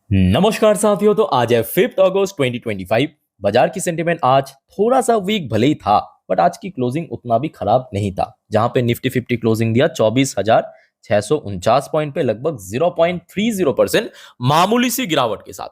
नमस्कार साथियों। तो आज है 5 अगस्त 2025। बाजार की सेंटीमेंट आज थोड़ा सा वीक भले ही था, बट आज की क्लोजिंग उतना भी खराब नहीं था। जहां पे निफ्टी 50 क्लोजिंग दिया 24,649 पॉइंट पे, लगभग 0.30% मामूली सी गिरावट के साथ।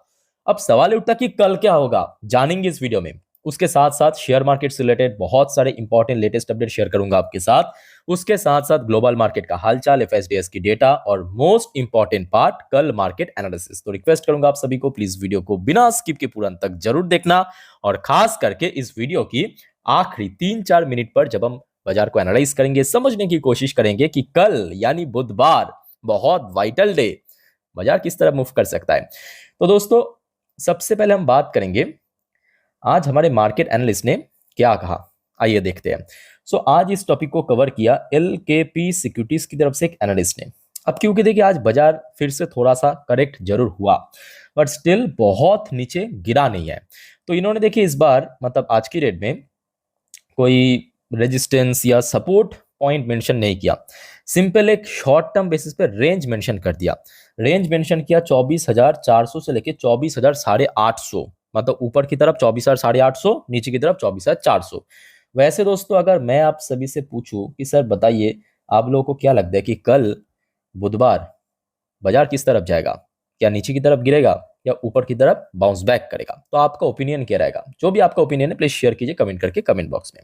अब सवाल उठता कि कल क्या होगा, जानेंगे इस वीडियो में। उसके साथ साथ शेयर मार्केट से रिलेटेड बहुत सारे इंपॉर्टेंट लेटेस्ट अपडेट शेयर करूंगा आपके साथ। उसके साथ साथ ग्लोबल मार्केट का हालचाल, एफएसडीएस की डेटा और मोस्ट इंपॉर्टेंट पार्ट कल मार्केट एनालिसिस। तो रिक्वेस्ट करूंगा आप सभी को प्लीज वीडियो को बिना स्किप के पूरा अंत तक जरूर देखना, और खास करके इस वीडियो की आखिरी 3-4 मिनट पर जब हम बाजार को एनालाइज करेंगे, समझने की कोशिश करेंगे कि कल यानी बुधवार बहुत वाइटल डे, बाजार किस तरह मूव कर सकता है। तो दोस्तों, सबसे पहले हम बात करेंगे आज हमारे मार्केट एनालिस्ट ने क्या कहा। आइए देखते हैं। आज इस टॉपिक को कवर किया एलकेपी सिक्योरिटीज की तरफ से एक एनालिस्ट ने। अब क्योंकि देखिए आज बाजार फिर से थोड़ा सा करेक्ट जरूर हुआ, बट स्टिल बहुत नीचे गिरा नहीं है। तो इन्होंने देखिए इस बार मतलब आज की रेट में कोई रेजिस्टेंस या सपोर्ट पॉइंट मेंशन नहीं किया, सिंपल एक शॉर्ट टर्म बेसिस पे रेंज मेंशन कर दिया। रेंज मेंशन किया 24,400 से लेके 24,850, मतलब ऊपर की तरफ 24,850, नीचे की तरफ 24,400। वैसे दोस्तों, अगर मैं आप सभी से पूछूं कि सर बताइए, आप लोगों को क्या लगता है कि कल बुधवार बाजार किस तरफ जाएगा? क्या नीचे की तरफ गिरेगा या ऊपर की तरफ बाउंस बैक करेगा? तो आपका ओपिनियन क्या रहेगा? जो भी आपका ओपिनियन है प्लीज शेयर कीजिए कमेंट करके कमेंट बॉक्स में।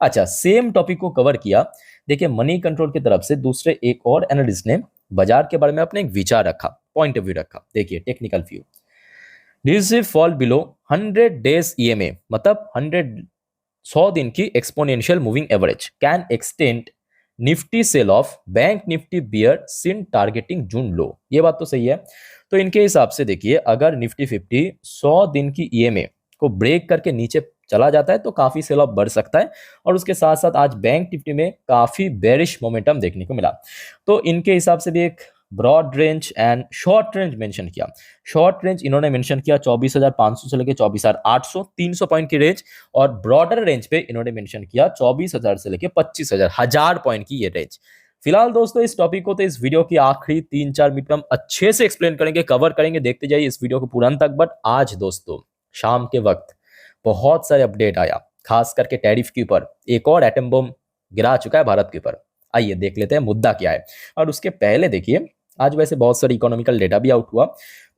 अच्छा, सेम टॉपिक को कवर किया। देखिए मनी कंट्रोल की तरफ से दूसरे एक और एनालिस्ट ने बाजार के बारे में अपने एक विचार रखा, पॉइंट ऑफ व्यू रखा। देखिए technical view, decisive fall below 100 days EMA, मतलब 100 दिन की exponential moving average can extend Nifty sell off bank Nifty bear sign targeting June low. ये बात तो सही है। तो इनके हिसाब से देखिए, अगर निफ्टी 50 100 दिन की ईएमए को ब्रेक करके नीचे चला जाता है तो काफी सेल ऑफ बढ़ सकता है। और उसके साथ साथ आज बैंक निफ्टी में काफी बेरिश मोमेंटम देखने को मिला। तो इनके हिसाब से भी एक broad range and short range mention किया। शॉर्ट रेंज इन्होंने मेंशन किया 24,500 से लेकर 24,800, 300 पॉइंट की रेंज। और ब्रॉडर रेंज पे इन्होंने मेंशन किया 24,000 से लेकर 25,000, 1000 पॉइंट की ये रेंज। फिलहाल दोस्तों, इस टॉपिक को तो इस वीडियो की आखिरी 3-4 मिनट में हम अच्छे से एक्सप्लेन करेंगे, कवर करेंगे। देखते जाइए इस वीडियो को पूरा अंत तक। बट आज दोस्तों शाम के वक्त बहुत सारे अपडेट आया, खास करके टैरिफ के ऊपर। एक और एटम बम गिरा चुका है भारत के ऊपर। आइए देख लेते हैं मुद्दा क्या है। और उसके पहले देखिए, आज वैसे बहुत सारी इकोनॉमिकल डेटा भी आउट हुआ,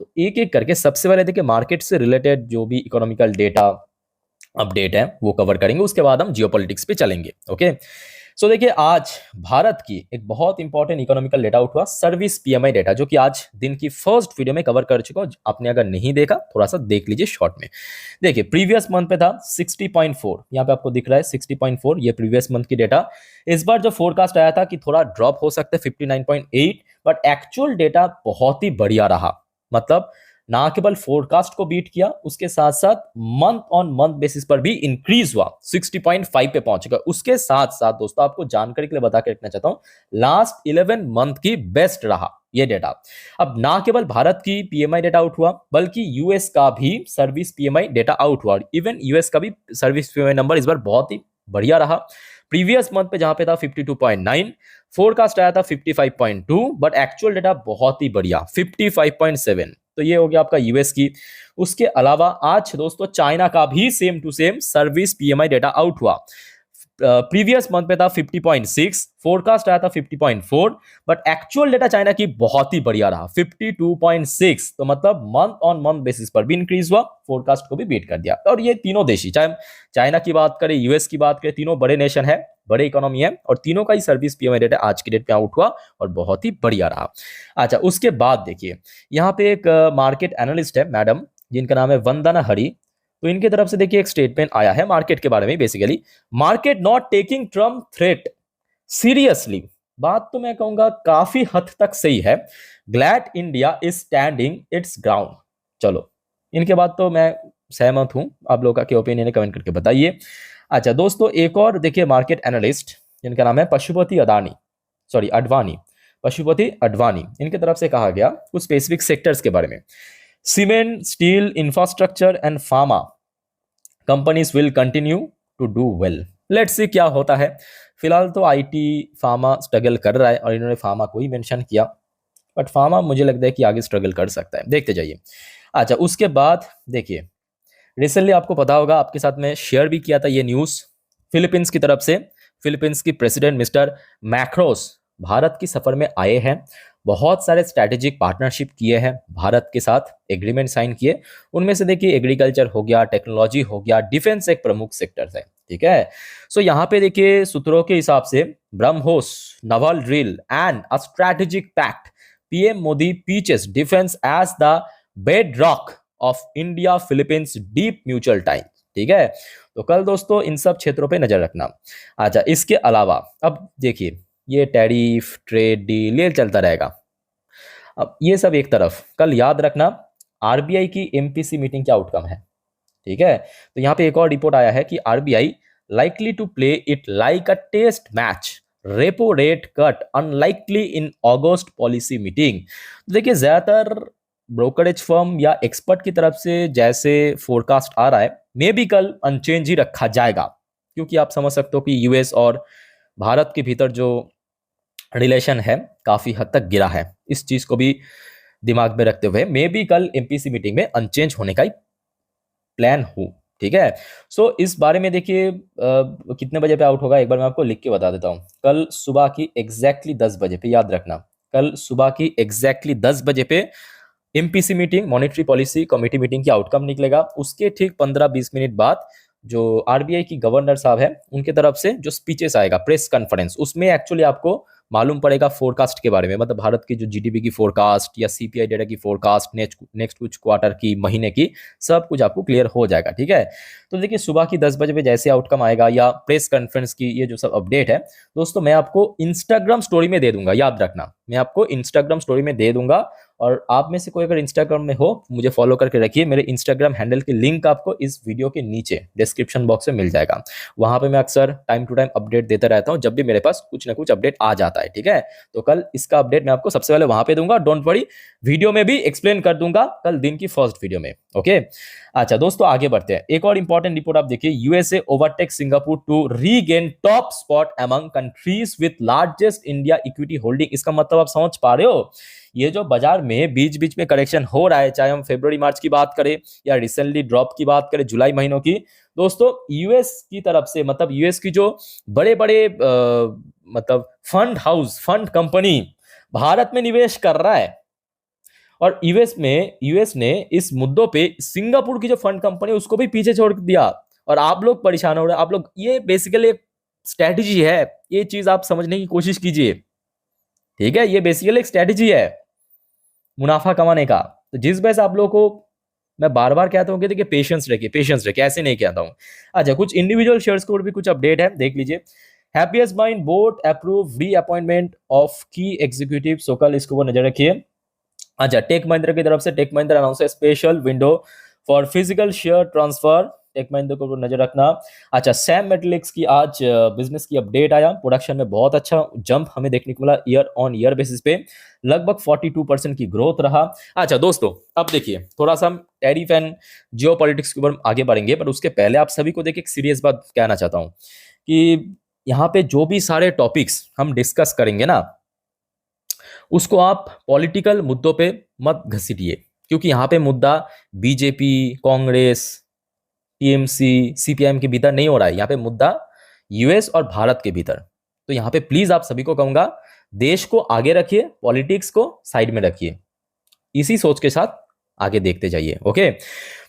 तो एक एक करके सबसे पहले देखिए मार्केट से रिलेटेड जो भी इकोनॉमिकल डेटा अपडेट है वो कवर करेंगे। उसके बाद हम जियोपॉलिटिक्स पे चलेंगे। ओके, सो देखिए आज भारत की एक बहुत इंपॉर्टेंट इकोनॉमिकल डेटा आउट हुआ, सर्विस पीएमआई डेटा, जो कि आज दिन की फर्स्ट वीडियो में कवर कर चुका हूं। आपने अगर नहीं देखा थोड़ा सा देख लीजिए शॉर्ट में। देखिए प्रीवियस मंथ पे था 60.4, यहाँ पे आपको दिख रहा है 60.4, ये प्रीवियस मंथ की डेटा। इस बार जो फोरकास्ट आया था कि थोड़ा ड्रॉप हो सकता है 59.8, बट एक्चुअल डेटा बहुत ही बढ़िया रहा। मतलब ना केवल फोरकास्ट को बीट किया, उसके साथ साथ मंथ ऑन मंथ बेसिस पर भी इंक्रीज हुआ, 60.5 पे पहुंचेगा। उसके साथ साथ दोस्तों आपको जानकारी के लिए बता के रखना चाहता हूं, लास्ट 11 मंथ की बेस्ट रहा ये डेटा। अब ना केवल भारत की पीएमआई डेटा आउट हुआ, बल्कि यूएस का भी सर्विस पीएमआई डेटा आउट हुआ। इवन यूएस का भी सर्विस पीएमआई नंबर इस बार बहुत ही बढ़िया रहा। प्रीवियस मंथ पे जहां पे था 52.9, फोरकास्ट आया था 55.2, बट एक्चुअल डेटा बहुत ही बढ़िया 55.7। तो ये हो गया आपका यूएस की। उसके अलावा आज दोस्तों चाइना का भी same to same service PMI data out हुआ। प्रीवियस मंथ पे था 50.6, फोरकास्ट आया था 50.4, बट एक्चुअल डेटा चाइना की बहुत ही बढ़िया रहा 52.6। तो मतलब मंथ ऑन मंथ बेसिस पर भी इंक्रीज हुआ, फोरकास्ट को भी बीट कर दिया। और ये तीनों देशी, चाहे चाइना की बात करें, यूएस की बात करें, तीनों बड़े नेशन है, बड़े इकोनॉमी है, और तीनों का ही सर्विस पीएमआई डेटा आज की डेट में आउट हुआ और बहुत ही बढ़िया रहा। अच्छा, उसके बाद देखिए यहाँ पे एक मार्केट एनालिस्ट है मैडम, जिनका नाम है वंदना हरी। तो इनके तरफ से देखिए एक स्टेटमेंट आया है मार्केट के बारे में, basically market not taking Trump threat seriously. बात तो मैं कहूंगा काफी हद तक सही है। Glad India is standing it's ground. चलो, इनके बाद तो मैं सहमत हूं। आप लोगों का क्या ओपिनियन है कमेंट करके बताइए। अच्छा दोस्तों, एक और देखिए मार्केट एनालिस्ट, जिनका नाम है पशुपति अडवाणी, पशुपति अडवाणी। इनके तरफ से कहा गया कुछ स्पेसिफिक सेक्टर्स के बारे में। Cement, steel, infrastructure and pharma companies will continue to do well. Let's see क्या होता है। फिलहाल तो आईटी फार्मा स्ट्रगल कर रहा है और इन्होंने फार्मा को ही मेंशन किया। बट फार्मा मुझे लगता है कि आगे स्ट्रगल कर सकता है, देखते जाइए। अच्छा, उसके बाद देखिए, रिसेंटली आपको पता होगा, आपके साथ में शेयर भी किया था ये न्यूज़, फिलीपींस की तरफ से फिलीपींस की प्रेसिडेंट मिस्टर मैक्रोस भारत की सफर में आए हैं। बहुत सारे स्ट्रैटेजिक पार्टनरशिप किए हैं भारत के साथ, एग्रीमेंट साइन किए। उनमें से देखिए एग्रीकल्चर हो गया, टेक्नोलॉजी हो गया, डिफेंस एक प्रमुख सेक्टर है, ठीक है। सो यहाँ पे देखिए सूत्रों के हिसाब से BrahMos naval drill and a strategic pact, PM Modi pitches defense as the bedrock of India Philippines deep mutual ties, ठीक है। तो कल दोस्तों इन सब क्षेत्रों पे नजर रखना। अच्छा, इसके अलावा अब देखिए, ये टैरिफ, ट्रेड डील, ये चलता रहेगा। अब ये सब एक तरफ, कल याद रखना आरबीआई की एमपीसी मीटिंग क्या आउटकम है, ठीक है। तो यहाँ पे एक और रिपोर्ट आया है कि RBI likely to play it like a test match, repo rate cut unlikely in August policy meeting। तो देखिए ज्यादातर ब्रोकरेज फर्म या एक्सपर्ट की तरफ से जैसे फोरकास्ट आ रहा है, मे भी कल अनचेंज ही रखा जाएगा, क्योंकि आप समझ सकते हो कि यूएस और भारत के भीतर जो रिलेशन है काफी हद तक गिरा है। इस चीज को भी दिमाग में रखते हुए मे भी कल एमपीसी मीटिंग में अनचेंज होने का ही प्लान हो, ठीक है। सो इस बारे में देखिए कितने बजे पे आउट होगा एक बार मैं आपको लिख के बता देता हूँ। कल सुबह की एग्जैक्टली 10 बजे पे, याद रखना, कल सुबह की एग्जैक्टली 10 बजे पे MPC meeting, monetary policy committee meeting की आउटकम निकलेगा। उसके ठीक 15-20 मिनट बाद जो आरबीआई की गवर्नर साहब है उनके तरफ से जो स्पीचेस आएगा, प्रेस कॉन्फ्रेंस, उसमें एक्चुअली आपको मालूम पड़ेगा फोरकास्ट के बारे में, मतलब भारत की जो जीडीपी की फोरकास्ट या सीपीआई डेटा की फोरकास्ट, नेक्स्ट कुछ क्वार्टर की, महीने की, सब कुछ आपको क्लियर हो जाएगा, ठीक है। तो देखिए सुबह की 10 बजे पे जैसे आउटकम आएगा या प्रेस कॉन्फ्रेंस की ये जो सब अपडेट है दोस्तों, मैं आपको इंस्टाग्राम स्टोरी में दे दूंगा, याद रखना, मैं आपको इंस्टाग्राम स्टोरी में दे दूंगा। और आप में से कोई अगर इंस्टाग्राम में हो, मुझे फॉलो करके रखिए, मेरे इंस्टाग्राम हैंडल की लिंक आपको इस वीडियो के नीचे डिस्क्रिप्शन बॉक्स में मिल जाएगा। वहां पे मैं अक्सर टाइम टू टाइम अपडेट देता रहता हूं, जब भी मेरे पास कुछ ना कुछ अपडेट आ जाता है, ठीक है। तो कल इसका अपडेट मैं आपको सबसे पहले वहां पे दूंगा, डोंट वरी, वीडियो में भी एक्सप्लेन कर दूंगा कल दिन की फर्स्ट वीडियो में, ओके। अच्छा दोस्तों आगे बढ़ते हैं, एक और इंपॉर्टेंट रिपोर्ट आप देखिए, USA overtake Singapore to regain top spot among countries with largest India equity holding. इसका मतलब आप समझ पा रहे हो, ये जो बाजार में बीच बीच में करेक्शन हो रहा है, चाहे हम फरवरी मार्च की बात करें या रिसेंटली ड्रॉप की बात करें जुलाई महीनों की, दोस्तों यूएस की तरफ से, मतलब यूएस की जो बड़े बड़े मतलब fund house, fund company Bharat में निवेश कर रहा है। और यूएस ने इस मुद्दों पे सिंगापुर की जो फंड कंपनी है उसको भी पीछे छोड़ दिया, और आप लोग परेशान हो रहे हैं। आप लोग, ये बेसिकली एक स्ट्रेटजी है, ये चीज आप समझने की कोशिश कीजिए, ठीक है। ये बेसिकली एक स्ट्रेटजी है मुनाफा कमाने का। तो जिस वजह से आप लोगों को मैं बार बार कहता हूं कि देखिए पेशेंस रखिए, पेशेंस रखिए, ऐसे नहीं कहता हूं। अच्छा, कुछ इंडिविजुअल शेयर्स के ऊपर भी कुछ अपडेट है, देख लीजिए। Happiest mind board approve reappointment of की एग्जीक्यूटिव, सो कल इसके ऊपर नजर रखिए। अच्छा, टेक महिंद्रा की तरफ से, tech Mahindra announce special window for physical share transfer, tech Mahindra को नजर रखना। अच्छा, सैम मेटलिक्स की आज बिजनेस की अपडेट आया, प्रोडक्शन में बहुत अच्छा जंप हमें देखने को मिला, ईयर ऑन ईयर बेसिस पे लगभग 42% की ग्रोथ रहा। अच्छा दोस्तों, अब देखिए थोड़ा सा हम टैरिफ एंड जियोपॉलिटिक्स के ऊपर आगे बढ़ेंगे, पर उसके पहले आप सभी को देखिए एक सीरियस बात कहना चाहता हूं कि यहाँ पे जो भी सारे टॉपिक्स हम डिस्कस करेंगे ना, उसको आप पॉलिटिकल मुद्दों पे मत घसीटिए, क्योंकि यहाँ पे मुद्दा बीजेपी, कांग्रेस, टीएमसी, सीपीआईएम के भीतर नहीं हो रहा है, यहाँ पे मुद्दा यूएस और भारत के भीतर। तो यहाँ पे प्लीज आप सभी को कहूंगा, देश को आगे रखिए, पॉलिटिक्स को साइड में रखिए, इसी सोच के साथ आगे देखते जाइए, ओके।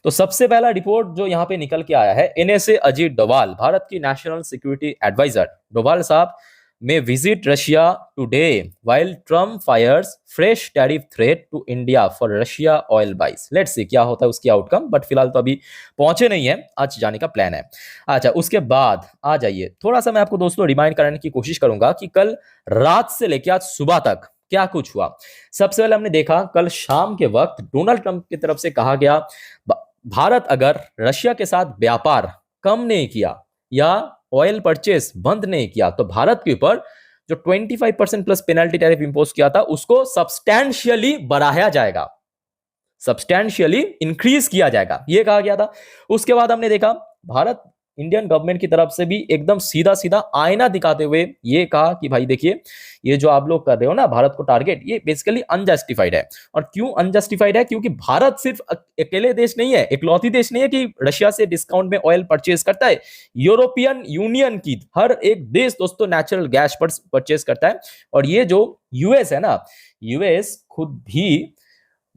तो सबसे पहला रिपोर्ट जो यहाँ पे निकल के आया है, एनएसए अजीत डोभाल, भारत की नेशनल सिक्योरिटी एडवाइजर डोभाल साहब may visit Russia today while Trump fires fresh tariff threat to India for Russia oil buys। Let's see क्या होता है उसकी आउटकम, बट फिलहाल तो अभी पहुंचे नहीं है, आज जाने का प्लान है। अच्छा, उसके बाद आ जाइए, थोड़ा सा मैं आपको दोस्तों रिमाइंड कराने की कोशिश करूंगा कि कल रात से लेकर आज सुबह तक क्या कुछ हुआ। सबसे पहले हमने देखा कल शाम के वक्त डोनाल्ड ट्रंप की तरफ से कहा गया, भारत अगर रशिया के साथ व्यापार कम नहीं किया या ऑयल परचेस बंद नहीं किया तो भारत के ऊपर जो 25% प्लस पेनल्टी टैरिफ इंपोज किया था उसको सब्सटैंशियली बढ़ाया जाएगा, सब्सटैंशियली इंक्रीज किया जाएगा, यह कहा गया था। उसके बाद हमने देखा भारत इंडियन गवर्नमेंट की तरफ से भी एकदम सीधा सीधा आईना दिखाते हुए ये कहा कि भाई देखिए, ये जो आप लोग कर रहे हो ना भारत को टारगेट, ये बेसिकली अनजस्टिफाइड है। और क्यों अनजस्टिफाइड है? क्योंकि भारत सिर्फ अकेले देश नहीं है, इकलौती देश नहीं है कि रशिया से डिस्काउंट में ऑयल परचेज करता है। यूरोपियन यूनियन की हर एक देश दोस्तों नेचुरल गैस परचेज करता है। और ये जो यूएस है ना, यूएस खुद भी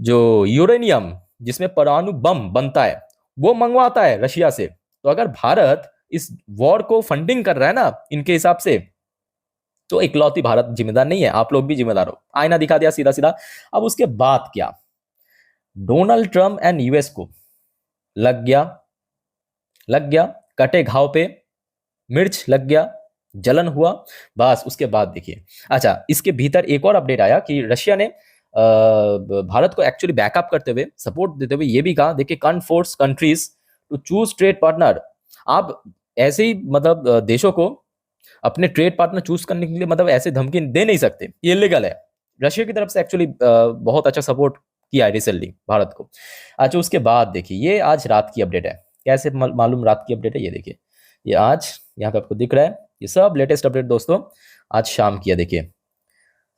जो यूरेनियम जिसमें परमाणु बम बनता है वो मंगवाता है रशिया से। तो अगर भारत इस वॉर को फंडिंग कर रहा है ना इनके हिसाब से, तो इकलौती भारत जिम्मेदार नहीं है, आप लोग भी जिम्मेदार हो। आईना दिखा दिया सीधा सीधा। अब उसके बाद क्या, डोनाल्ड ट्रंप एंड यूएस को लग गया कटे घाव पे मिर्च लग गया, जलन हुआ, बस उसके बाद देखिए। अच्छा, इसके भीतर एक और अपडेट आया कि रशिया ने भारत को एक्चुअली बैकअप करते हुए, सपोर्ट देते हुए ये भी कहा, देखिए, can't force countries to choose trade partner. आप ऐसे ही मतलब देशों को अपने ट्रेड पार्टनर चूज करने के लिए मतलब ऐसे धमकी दे नहीं सकते, ये इलीगल है। रशिया की तरफ से एक्चुअली बहुत अच्छा सपोर्ट किया है रिसेंटली भारत को। अच्छा, उसके बाद देखिए, ये आज रात की अपडेट है। कैसे मालूम रात की अपडेट है? ये देखिए, ये आज यहाँ पे आपको दिख रहा है, ये सब लेटेस्ट अपडेट दोस्तों आज शाम की है। देखिए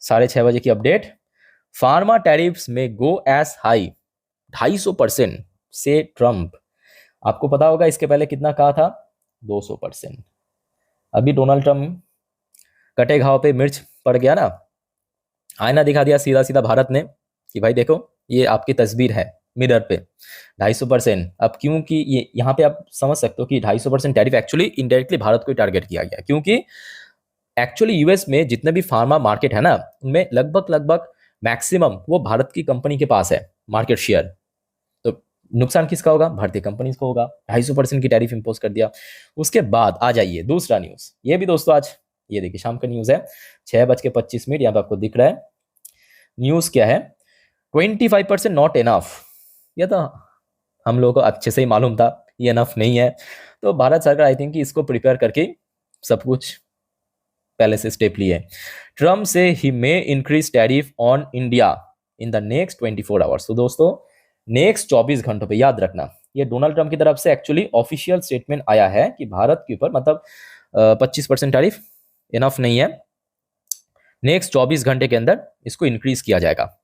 6:30 बजे की अपडेट। फार्मा टैरिफ्स में गो एस हाई 250% से ट्रंप। आपको पता होगा इसके पहले कितना कहा था? 200%। अभी डोनाल्ड ट्रंप कटे घाव पे मिर्च पड़ गया ना, आईना दिखा दिया सीधा सीधा भारत ने कि भाई देखो, ये आपकी तस्वीर है मिरर पे, 250%। अब क्योंकि ये यहाँ पे आप समझ सकते हो कि 250% टैरिफ एक्चुअली इनडायरेक्टली भारत को टारगेट किया गया, क्योंकि एक्चुअली यूएस में जितने भी फार्मा मार्केट है ना, उनमें लगभग मैक्सिमम वो भारत की कंपनी के पास है मार्केट शेयर। तो नुकसान किसका होगा? भारतीय कंपनीज को होगा। 250% की टैरिफ इंपोज कर दिया। उसके बाद आ जाइए दूसरा न्यूज, ये भी दोस्तों आज, ये देखिए शाम का न्यूज है, 6:25 यहाँ पे आपको दिख रहा है। न्यूज क्या है? 25% नॉट इनफ। ये तो हम लोगों को अच्छे से ही मालूम था ये इनफ नहीं है। तो भारत सरकार आई थिंक इसको प्रिपेयर करके सब कुछ पहले से स्टेप लिए। ट्रम्प से ही may increase tariff on India in the next 24 hours. तो दोस्तों नेक्स्ट 24 घंटों पे याद रखना, ये डोनाल्ड ट्रम्प की तरफ से एक्चुअली ऑफिशियल स्टेटमेंट आया है कि भारत के ऊपर मतलब 25% टैरिफ इनफ नहीं है, नेक्स्ट 24 घंटे के अंदर इसको इंक्रीज किया जाएगा।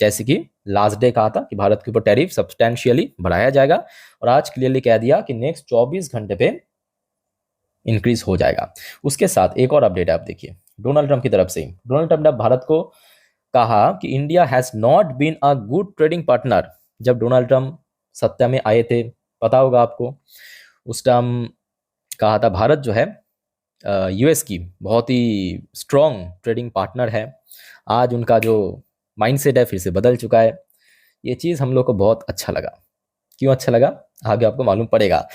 जैसे कि लास्ट डे कहा था कि भारत के ऊपर टैरिफ सब्सटेंशियली बढ़ाया जाएगा, और आज क्लियरली कह दिया कि नेक्स्ट 24 घंटे पे इंक्रीज हो जाएगा। उसके साथ एक और अपडेट है, आप देखिए डोनाल्ड ट्रंप की तरफ से। डोनाल्ड ट्रंप ने भारत को कहा कि India has not been a good trading partner. जब डोनाल्ड ट्रंप सत्ता में आए थे, पता होगा आपको, उस टाइम कहा था भारत जो है यूएस की बहुत ही स्ट्रॉन्ग ट्रेडिंग पार्टनर है। आज उनका जो माइंडसेट है फिर से बदल चुका है। ये चीज़ हम लोग को बहुत अच्छा लगा। क्यों अच्छा लगा आगे आपको मालूम पड़ेगा,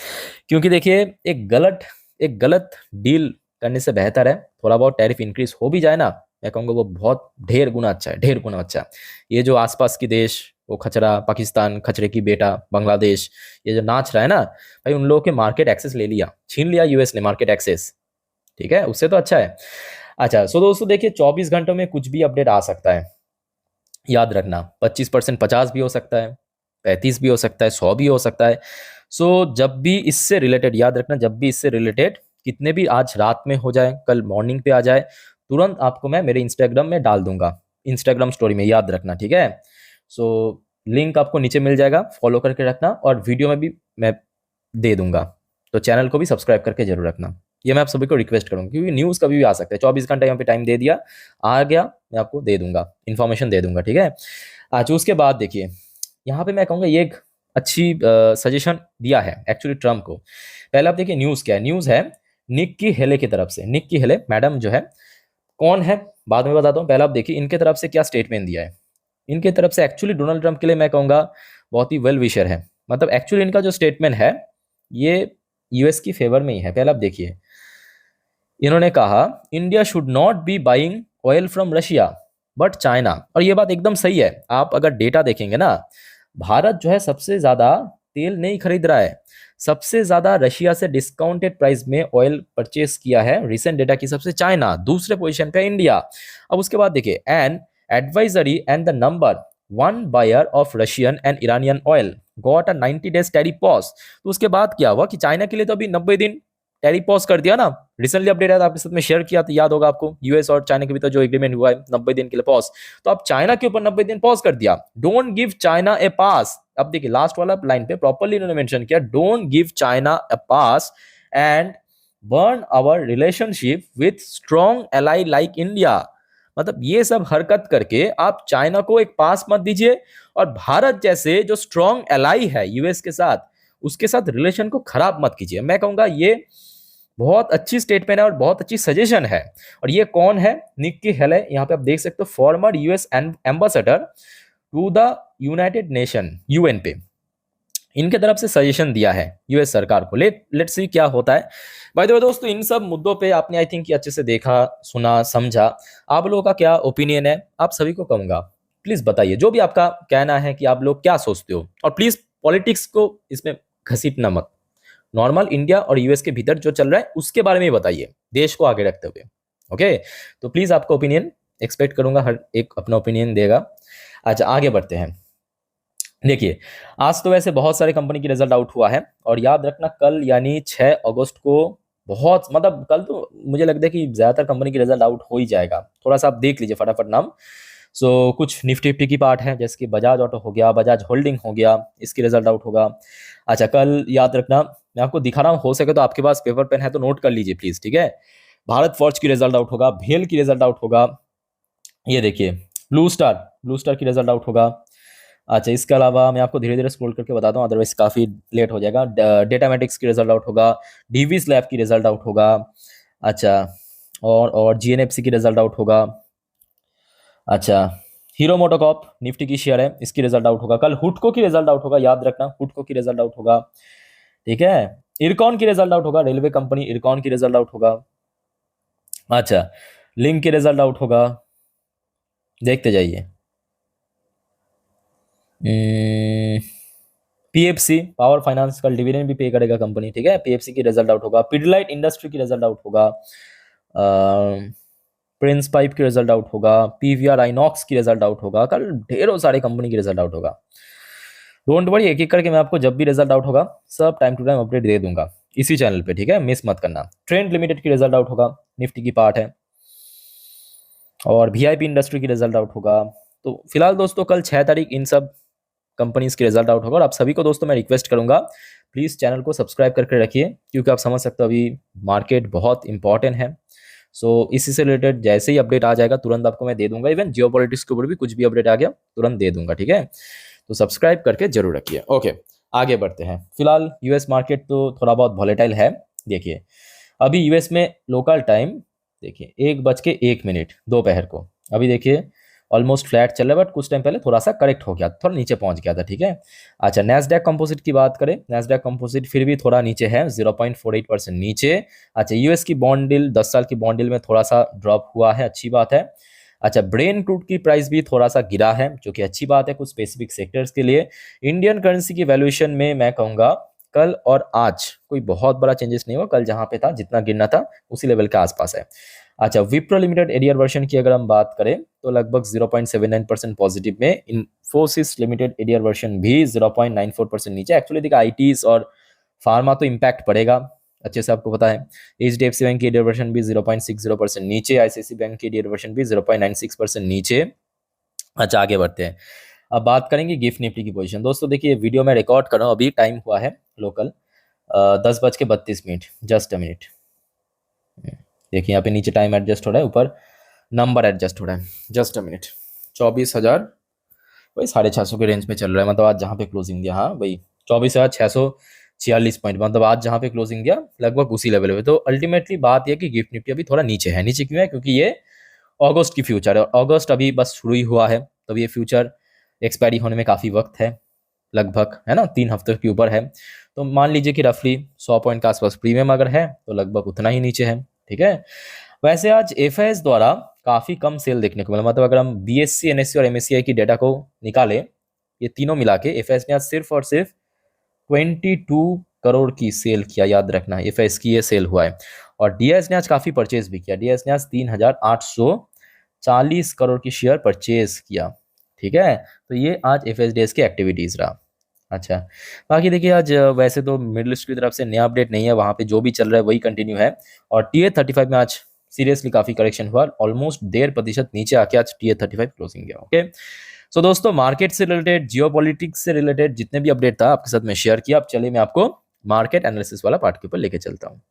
क्योंकि देखिए एक गलत डील करने से बेहतर है थोड़ा बहुत टैरिफ इंक्रीज हो भी जाए ना, मैं कहूँगा वो बहुत ढेर गुना अच्छा है, ढेर गुना अच्छा है। ये जो आसपास की देश, वो खचरा पाकिस्तान, खचरे की बेटा बांग्लादेश, ये जो नाच रहा है ना भाई, उन लोगों के मार्केट एक्सेस ले लिया, छीन लिया यूएस ने मार्केट एक्सेस। ठीक है, उससे तो अच्छा है। अच्छा, सो दोस्तों देखिए 24 घंटों में कुछ भी अपडेट आ सकता है, याद रखना। 25% 50 भी हो सकता है, 35 भी हो सकता है, 100 भी हो सकता है। सो जब भी इससे रिलेटेड, याद रखना, जब भी इससे रिलेटेड कितने भी आज रात में हो जाए, कल मॉर्निंग पे आ जाए, तुरंत आपको मैं मेरे इंस्टाग्राम में डाल दूंगा, इंस्टाग्राम स्टोरी में, याद रखना। ठीक है, सो लिंक आपको नीचे मिल जाएगा, फॉलो करके रखना, और वीडियो में भी मैं दे दूंगा, तो चैनल को भी सब्सक्राइब करके जरूर रखना। ये मैं आप सभी को रिक्वेस्ट करूँगा, क्योंकि न्यूज़ कभी भी आ सकता है। 24 घंटे यहाँ पे टाइम दे दिया, आ गया, मैं आपको दे दूंगा, इन्फॉर्मेशन दे दूंगा। ठीक है, अच्छा उसके बाद देखिए यहाँ पे मैं कहूँगा ये एक अच्छी सजेशन दिया है एक्चुअली ट्रम्प को। पहले आप देखिए न्यूज़ क्या है, न्यूज़ है निक्की हेले की तरफ से। निक्की हेले मैडम जो है, कौन है बाद में बताता हूँ, पहले आप देखिए इनके तरफ से क्या स्टेटमेंट दिया है। इनके तरफ से एक्चुअली डोनाल्ड ट्रम्प के लिए मैं कहूँगा बहुत ही वेल विशर है। मतलब एक्चुअली इनका जो स्टेटमेंट है ये यूएस की फेवर में ही है। पहले आप देखिए, इन्होंने कहा India should not be buying oil from Russia but China. और ये बात एकदम सही है। आप अगर डेटा देखेंगे ना, भारत जो है सबसे ज्यादा तेल नहीं खरीद रहा है, सबसे ज्यादा रशिया से डिस्काउंटेड प्राइस में ऑयल परचेस किया है रिसेंट डेटा की सबसे चाइना, दूसरे पोजीशन पे इंडिया। अब उसके बाद देखिए, an advisory and the number 1 buyer of Russian and Iranian oil. Got a 90 days tariff pause. तो उसके बाद क्या हुआ कि चाइना के लिए तो अभी 90 दिन टैरिफ पॉज कर दिया ना, रिसेंटली अपडेट आया था आपके साथ में शेयर किया, तो याद होगा आपको, यूएस और चाइना के बीच जो एग्रीमेंट हुआ है 90 दिन के लिए पॉज। तो अब चाइना के ऊपर 90 दिन पॉज कर दिया, डोंट गिव चाइना ए पास। अब देखिए लास्ट वाला लाइन पे प्रॉपर्ली इन्होंने मेंशन किया, don't give China a pass and burn our relationship with strong ally like India. मतलब ये सब हरकत करके आप चाइना को एक पास मत दीजिए, और भारत जैसे जो स्ट्रॉन्ग एलाई है यूएस के साथ, उसके साथ रिलेशन को खराब मत कीजिए। मैं कहूंगा ये बहुत अच्छी स्टेटमेंट है और बहुत अच्छी सजेशन है। और ये कौन है? निक्की हेले, यहाँ पे आप देख सकते हो, former US ambassador to the United Nation, UN पे इनके तरफ से सजेशन दिया है यूएस सरकार को। लेट्स सी क्या होता है। बाय द वे दोस्तों, इन सब मुद्दों पे आपने आई थिंक अच्छे से देखा, सुना, समझा। आप लोगों का क्या ओपिनियन है? आप सभी को कहूंगा प्लीज बताइए, जो भी आपका कहना है कि आप लोग क्या सोचते हो। और प्लीज पॉलिटिक्स को इसमें घसीटना मत, नॉर्मल इंडिया और यूएस के भीतर जो चल रहा है उसके बारे में बताइए, देश को आगे रखते हुए। ओके, तो प्लीज आपका ओपिनियन एक्सपेक्ट करूंगा, हर एक अपना ओपिनियन देगा। अच्छा, आगे बढ़ते हैं। देखिए, आज तो वैसे बहुत सारे कंपनी की रिजल्ट आउट हुआ है, और याद रखना कल यानी 6 अगस्त को बहुत, मतलब कल तो मुझे लगता है कि ज्यादातर कंपनी की रिजल्ट आउट हो ही जाएगा। थोड़ा सा आप देख लीजिए फटाफट नाम। कुछ निफ्टी फिफ्टी की पार्ट है, जैसे कि बजाज ऑटो हो गया, बजाज होल्डिंग हो गया, इसकी रिजल्ट आउट होगा। अच्छा, कल याद रखना, मैं आपको दिखा रहा हूँ, हो सके तो आपके पास पेपर पेन है तो नोट कर लीजिए प्लीज, ठीक है। भारत फॉर्ज की रिजल्ट आउट होगा, भेल की रिजल्ट आउट होगा, ये देखिए ब्लू स्टार की रिजल्ट आउट होगा। अच्छा, इसके अलावा मैं आपको धीरे धीरे स्क्रॉल करके बताता हूँ, अदरवाइज काफ़ी लेट हो जाएगा। डेटामेटिक्स की रिजल्ट आउट होगा, डीवीस लैब की रिजल्ट आउट होगा। अच्छा, और जीएनएफसी की रिजल्ट आउट होगा। अच्छा, हीरो मोटोकॉप निफ्टी की शेयर है, इसकी रिजल्ट आउट होगा। कल हुडको की रिजल्ट आउट होगा, याद रखना हुडको की रिजल्ट आउट होगा, ठीक है। इरकॉन की रिजल्ट आउट होगा, रेलवे कंपनी इरकॉन की रिजल्ट आउट होगा। अच्छा, लिंक की रिजल्ट आउट होगा, देखते जाइए। पीएफसी पावर फाइनेंस कल डिविडेंड भी पे करेगा कंपनी, ठीक है। पीएफसी की रिजल्ट आउट होगा, पिडलाइट इंडस्ट्री की रिजल्ट आउट होगा, प्रिंस पाइप की रिजल्ट आउट होगा, पीवीआर आइनॉक्स की रिजल्ट आउट होगा। कल ढेरों सारे कंपनी की रिजल्ट आउट होगा। डोंट वरी, एक एक करके मैं आपको जब भी रिजल्ट आउट होगा सब टाइम टू टाइम अपडेट दे दूंगा इसी चैनल पे, ठीक है, मिस मत करना। ट्रेंड लिमिटेड की रिजल्ट आउट होगा, निफ्टी की पार्ट है, और वीआईपी इंडस्ट्री की रिजल्ट आउट होगा। तो फिलहाल दोस्तों कल 6 तारीख इन सब कंपनीज के रिजल्ट आउट होगा। और आप सभी को दोस्तों मैं रिक्वेस्ट करूंगा, प्लीज़ चैनल को सब्सक्राइब करके रखिए, क्योंकि आप समझ सकते हो अभी मार्केट बहुत इंपॉर्टेंट है। इसी से रिलेटेड जैसे ही अपडेट आ जाएगा तुरंत आपको मैं दे दूंगा। इवन जियोपॉलिटिक्स के ऊपर भी कुछ भी अपडेट आ गया तुरंत दे दूंगा, ठीक है। तो सब्सक्राइब करके जरूर रखिए। ओके, आगे बढ़ते हैं। फिलहाल यूएस मार्केट तो थोड़ा बहुत वॉलेटाइल है। देखिए, अभी यूएस में लोकल टाइम देखिए 1:01 दोपहर को, अभी देखिए ऑलमोस्ट फ्लैट चल रहा है, बट कुछ टाइम पहले थोड़ा सा करेक्ट हो गया, थोड़ा नीचे पहुंच गया था, ठीक है। अच्छा, नैस्डैक कंपोजिट की बात करें, नैस्डैक कंपोजिट फिर भी थोड़ा नीचे है, 0.48% नीचे। अच्छा, यूएस की बॉन्ड डील 10 साल की बॉन्ड डील में थोड़ा सा ड्रॉप हुआ है, अच्छी बात है। अच्छा, ब्रेन क्रूड की प्राइस भी थोड़ा सा गिरा है, जो कि अच्छी बात है कुछ स्पेसिफिक सेक्टर्स के लिए। इंडियन करेंसी की वैल्यूएशन में मैं कहूंगा कल और आज कोई बहुत बड़ा चेंजेस नहीं हुआ, कल जहां पे था जितना गिरना था उसी लेवल के आसपास है। अच्छा, विप्रो लिमिटेड एडीआर वर्जन की अगर हम बात करें तो लगभग 0.79% पॉजिटिव में। इन्फोसिस लिमिटेड एडीआर वर्जन भी 0.94% नीचे। एक्चुअली देखा, आईटीज और फार्मा तो इम्पैक्ट पड़ेगा, अच्छे से आपको पता है। एचडीएफसी बैंक की एडीआर वर्जन भी 0.60% नीचे, आईसीआईसी बैंक की एडीआर वर्जन भी 0.96% नीचे। अच्छा, आगे बढ़ते हैं। अब बात करेंगे गिफ्ट निफ्टी की पोजीशन। दोस्तों देखिए, वीडियो में रिकॉर्ड कर रहा हूँ, अभी टाइम हुआ है लोकल 10:32, जस्ट अ मिनट। देखिए यहाँ पे नीचे टाइम एडजस्ट हो रहा है, ऊपर नंबर एडजस्ट हो रहा है, जस्ट अ मिनट। 24,000 वही 650 के रेंज में चल रहा है, मतलब आज जहाँ पे क्लोजिंग दिया, हाँ भाई 24,646 पॉइंट, मतलब आज जहाँ पे क्लोजिंग दिया लगभग उसी लेवल पे। तो अल्टीमेटली बात यह कि गिफ्ट निफ्टी अभी थोड़ा नीचे है। नीचे क्यों है? क्योंकि ये अगस्त की फ्यूचर है, और अगस्त अभी बस शुरू ही हुआ है, तब ये फ्यूचर एक्सपायरी होने में काफ़ी वक्त है, लगभग, है ना, 3 हफ्ते के ऊपर है। तो मान लीजिए कि रफली 100 पॉइंट का आसपास प्रीमियम अगर है तो लगभग उतना ही नीचे है, ठीक है। वैसे आज एफआईएस द्वारा काफ़ी कम सेल देखने को मिला, मतलब अगर हम बीएससी, एनएससी और एमएससीआई की डेटा को निकालें, ये तीनों मिला के एफआईएस ने आज सिर्फ और सिर्फ 22 करोड़ की सेल किया, याद रखना एफआईएस की ये सेल हुआ है। और डीएस ने आज काफ़ी परचेज भी किया, डीएस ने आज 3,840 करोड़ की शेयर परचेज किया, ठीक है। तो ये आज एफएसडीएस की एक्टिविटीज रहा। अच्छा, बाकी देखिए आज वैसे तो मिडिल ईस्ट की तरफ से नया अपडेट नहीं है, वहाँ पे जो भी चल रहा है वही कंटिन्यू है। और TA-35 में आज सीरियसली काफ़ी करेक्शन हुआ, ऑलमोस्ट 1.5% नीचे आके आज TA-35 क्लोजिंग गया। ओके, सो दोस्तों मार्केट से रिलेटेड, जियोपॉलिटिक्स से रिलेटेड जितने भी अपडेट था आपके साथ मैं शेयर किया। अब चलिए मैं आपको मार्केट एनालिसिस वाला पार्ट के ऊपर लेके चलता हूँ।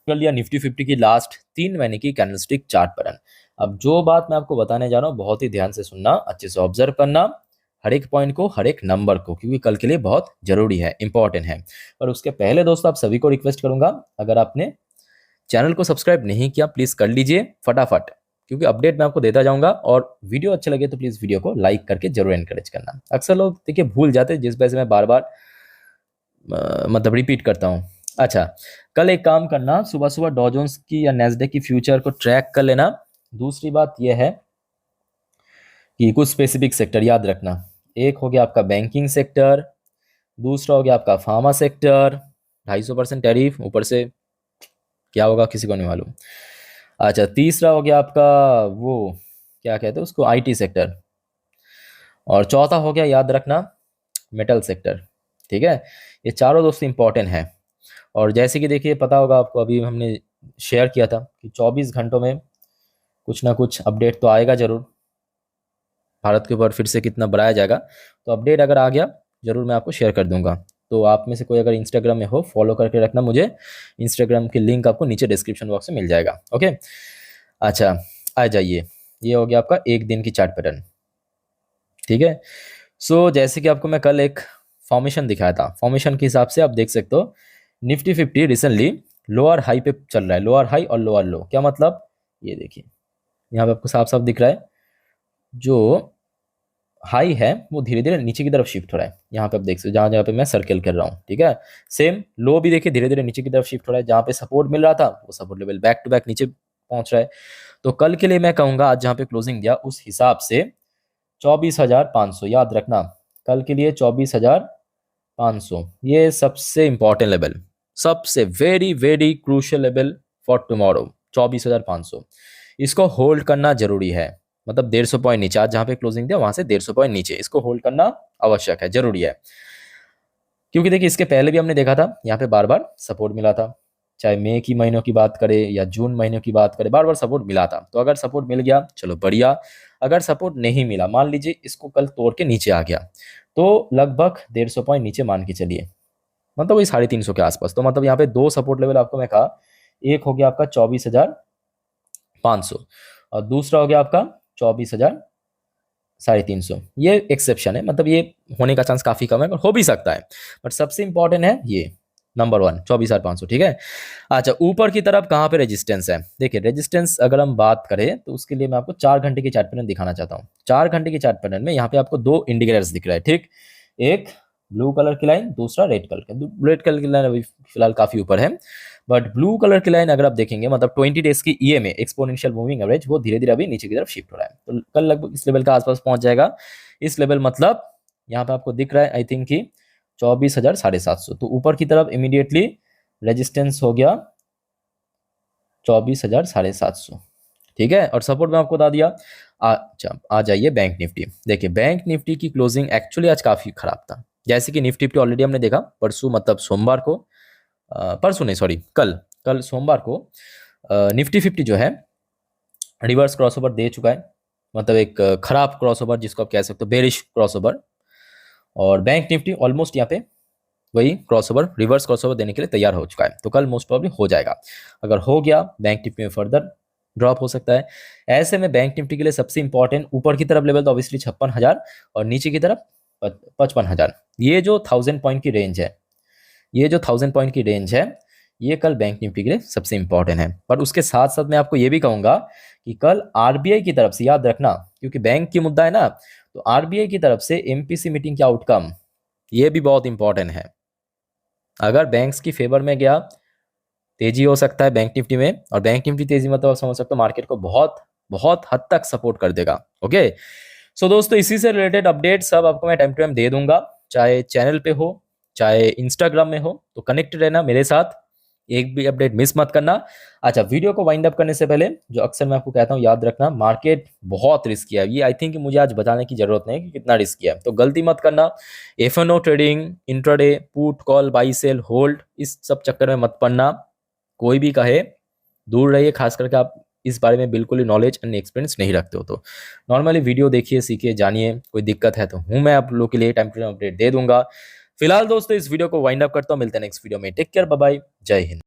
कर लिया निफ्टी 50 की लास्ट 3 महीने की कैंडलस्टिक चार्ट पैटर्न। अब जो बात मैं आपको बताने जा रहा हूँ बहुत ही ध्यान से सुनना, अच्छे से ऑब्जर्व करना, हर एक पॉइंट को, हर एक नंबर को, क्योंकि कल के लिए बहुत जरूरी है, इंपॉर्टेंट है। और उसके पहले दोस्तों आप सभी को रिक्वेस्ट करूंगा, अगर आपने चैनल को सब्सक्राइब नहीं किया प्लीज कर लीजिए फटाफट, क्योंकि अपडेट मैं आपको देता जाऊंगा। और वीडियो अच्छा लगे तो प्लीज वीडियो को लाइक करके जरूर एनकरेज करना। अक्सर लोग देखिए भूल जाते हैं, जिस वजह से मैं बार बार मतलब रिपीट करता हूँ। अच्छा, कल एक काम करना, सुबह सुबह डॉ जोन्स की या नैस्डैक की फ्यूचर को ट्रैक कर लेना। दूसरी बात यह है कि कुछ स्पेसिफिक सेक्टर याद रखना। एक हो गया आपका बैंकिंग सेक्टर, दूसरा हो गया आपका फार्मा सेक्टर, 250% टैरिफ ऊपर से क्या होगा किसी को नहीं मालूम। अच्छा, तीसरा हो गया आपका वो क्या कहते हैं उसको, IT सेक्टर। और चौथा हो गया याद रखना मेटल सेक्टर। ठीक है, ये चारों दोस्तों इंपॉर्टेंट है। और जैसे कि देखिए पता होगा आपको, अभी हमने शेयर किया था कि 24 घंटों में कुछ ना कुछ अपडेट तो आएगा जरूर, भारत के ऊपर फिर से कितना बढ़ाया जाएगा। तो अपडेट अगर आ गया जरूर मैं आपको शेयर कर दूंगा। तो आप में से कोई अगर इंस्टाग्राम में हो फॉलो करके रखना मुझे, इंस्टाग्राम की लिंक आपको नीचे डिस्क्रिप्शन बॉक्स में मिल जाएगा। ओके, अच्छा आ जाइए, ये हो गया आपका एक दिन की चार्ट पैटर्न। ठीक है, सो जैसे कि आपको मैं कल एक फॉर्मेशन दिखाया था, फॉर्मेशन के हिसाब से आप देख सकते हो निफ्टी 50 रिसेंटली लोअर हाई पे चल रहा है, लोअर हाई और लोअर लो। क्या मतलब, ये देखिए यहाँ पे आपको साफ साफ दिख रहा है, जो हाई है वो धीरे धीरे नीचे की तरफ शिफ्ट हो रहा है। यहाँ पे आप देख सकते हो जहाँ जहाँ पे मैं सर्कल कर रहा हूँ। ठीक है, सेम लो भी देखिए धीरे धीरे नीचे की तरफ शिफ्ट हो रहा है, जहाँ पे सपोर्ट मिल रहा था वो support level back to back नीचे पहुंच रहा है। तो कल के लिए मैं कहूंगा आज जहाँ पे क्लोजिंग दिया उस हिसाब से 24,500 याद रखना, कल के लिए 24,500 ये सबसे इंपॉर्टेंट लेवल, सबसे very very crucial level for tomorrow. 24,500 इसको होल्ड करना जरूरी है, मतलब 150 पॉइंट नीचे, आज जहां पे क्लोजिंग दिया वहां से 150 पॉइंट नीचे, इसको होल्ड करना आवश्यक है, जरूरी है। क्योंकि देखिए इसके पहले भी हमने देखा था यहाँ पे बार बार सपोर्ट मिला था, चाहे मई की महीनों की बात करें या जून महीनों की बात करें, बार बार सपोर्ट मिला था। तो अगर सपोर्ट मिल गया चलो बढ़िया, अगर सपोर्ट नहीं मिला, मान लीजिए इसको कल तोड़ के नीचे आ गया, तो लगभग 150 पॉइंट नीचे मान के चलिए, मतलब वही 350 के आसपास। तो मतलब यहाँ पे दो सपोर्ट लेवल आपको मैं कहा, एक हो गया आपका 24,500 और दूसरा हो गया आपका 24,350। ये एक्सेप्शन है, मतलब ये होने का चांस काफी कम है, पर हो भी सकता है। बट सबसे इंपॉर्टेंट है ये नंबर 1 24,500। ठीक है, अच्छा ऊपर की तरफ कहाँ पे रेजिस्टेंस है, देखिए रेजिस्टेंस अगर हम बात करें तो उसके लिए मैं आपको 4 घंटे की चार्ट पैटर्न दिखाना चाहता हूँ। 4 घंटे की चार्ट पैटर्न में यहाँ पे आपको दो इंडिकेटर्स दिख रहा है। ठीक, एक ब्लू कलर की लाइन, दूसरा रेड कलर का। रेड कलर की लाइन अभी फिलहाल काफी ऊपर है, बट ब्लू कलर की लाइन अगर आप देखेंगे मतलब 20 डेज की EMA एक्सपोनेंशियल मूविंग एवरेज, वो धीरे धीरे अभी नीचे की तरफ शिफ्ट हो रहा है। तो कल लगभग इस लेवल का आसपास पहुंच जाएगा। इस लेवल मतलब यहाँ पे आपको दिख रहा है आई थिंक कि 24,750। तो ऊपर की तरफ इमीडिएटली रेजिस्टेंस हो गया 24,750। ठीक है, और सपोर्ट में आपको बता दिया। अच्छा आ जाइए बैंक निफ्टी। देखिए बैंक निफ्टी की क्लोजिंग एक्चुअली आज काफी खराब था। जैसे कि निफ्टी ऑलरेडी हमने देखा परसों, मतलब सोमवार को, परसों नहीं सॉरी कल कल सोमवार को निफ्टी 50 जो है रिवर्स क्रॉसओवर दे चुका है, मतलब एक खराब क्रॉसओवर जिसको आप कह सकते हो, बेरिश क्रॉसओवर। और बैंक निफ्टी ऑलमोस्ट यहाँ पे वही क्रॉसओवर, रिवर्स क्रॉसओवर देने के लिए तैयार हो चुका है। तो कल मोस्ट प्रॉब्ली हो जाएगा, अगर हो गया बैंक निफ्टी में फर्दर ड्रॉप हो सकता है। ऐसे में बैंक निफ्टी के लिए सबसे इंपॉर्टेंट ऊपर की तरफ लेवल तो ऑब्वियसली 56,000 और नीचे की तरफ 55,000। ये जो 1000 पॉइंट की रेंज है, ये जो 1000 पॉइंट की रेंज है, ये कल बैंक निफ्टी के लिए सबसे इंपॉर्टेंट है। पर उसके साथ साथ मैं आपको ये भी कहूंगा कि कल RBI की तरफ से याद रखना, क्योंकि बैंक की मुद्दा है ना, तो RBI की तरफ से MPC मीटिंग के आउटकम ये भी बहुत इंपॉर्टेंट है। अगर बैंक्स की फेवर में गया, तेजी हो सकता है बैंक निफ्टी में, और बैंक निफ्टी तेजी मतलब आप समझ सकते हो मार्केट को बहुत बहुत हद तक सपोर्ट कर देगा। ओके, सो दोस्तों इसी से रिलेटेड अपडेट सब आपको मैं टाइम टू टाइम दे दूंगा, चाहे चैनल पे हो चाहे इंस्टाग्राम में हो। तो कनेक्ट रहना मेरे साथ, एक भी अपडेट मिस मत करना। अच्छा, वीडियो को वाइंड अप करने से पहले जो अक्सर मैं आपको कहता हूँ याद रखना, मार्केट बहुत रिस्की है। ये आई थिंक मुझे आज बताने की जरूरत नहीं कि कितना रिस्की है, तो गलती मत करना। FNO trading, intraday, put call, buy sell, hold, इस सब चक्कर में मत पड़ना। कोई भी कहे दूर रहिए, खास करके आप इस बारे में बिल्कुल ही नॉलेज एंड एक्सपीरियंस नहीं रखते हो तो। नॉर्मली वीडियो देखिए, सीखिए, जानिए। कोई दिक्कत है तो मैं आप लोग के लिए टाइम टू टाइम अपडेट दे दूंगा। फिलहाल दोस्तों इस वीडियो को वाइंड अप करता हूँ, मिलते हैं नेक्स्ट वीडियो में। टेक केयर, बाय बाय, जय हिंद।